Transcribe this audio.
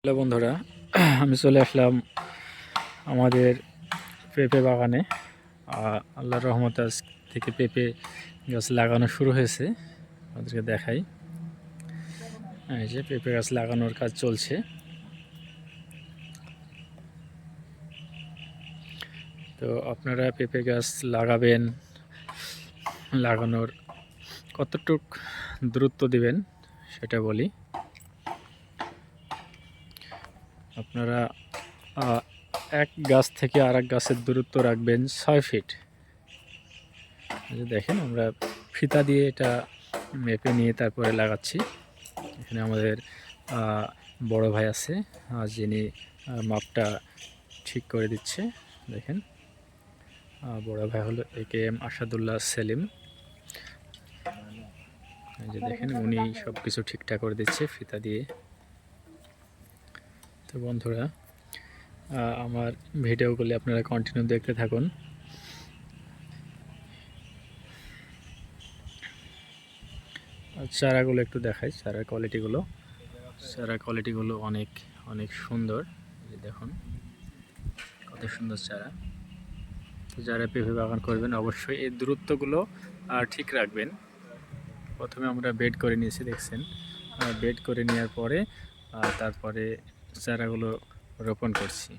Hello বন্ধুরা, আমি চলে আসলাম আমাদের পেঁপে বাগানে। আল্লাহর রহমতে আজ থেকে পেঁপে গাছ লাগানো শুরু হয়েছে। আপনাদেরকে দেখাই, এই যে পেঁপে গাছ লাগানোর কাজ চলছে। তো আপনারা পেঁপে গাছ লাগাবেন, লাগানোর কতটুক দূরত্ব দিবেন সেটা বলি। আপনারা এক গাছ থেকে আরেক গাছের দূরত্ব রাখবেন 6 ফিট। দেখেন, আমরা ফিতা দিয়ে এটা মেপে নিয়ে তারপরে লাগাচ্ছি। এখানে আমাদের বড় ভাই আছে, যিনি মাপটা ঠিক করে দিচ্ছে। দেখেন, বড় ভাই হলো AKM আসাদুল্লাহ সেলিম। এই যে দেখেন, উনি সব কিছু ঠিকঠাক করে দিচ্ছে ফিতা দিয়ে। তো বন্ধুরা, আমার ভিডিওগুলি আপনারা কন্টিনিউ দেখতে থাকুন। চারাগুলো একটু দেখাই, চারার কোয়ালিটিগুলো অনেক অনেক সুন্দর। দেখুন কত সুন্দর চারা। তো যারা পেঁপে বাগান করবেন অবশ্যই এই দূরত্বগুলো ঠিক রাখবেন। প্রথমে আমরা বেড করে নিয়েছি, দেখছেন। বেড করে নেওয়ার পরে তারপরে চারাগুলো রোপণ করছি।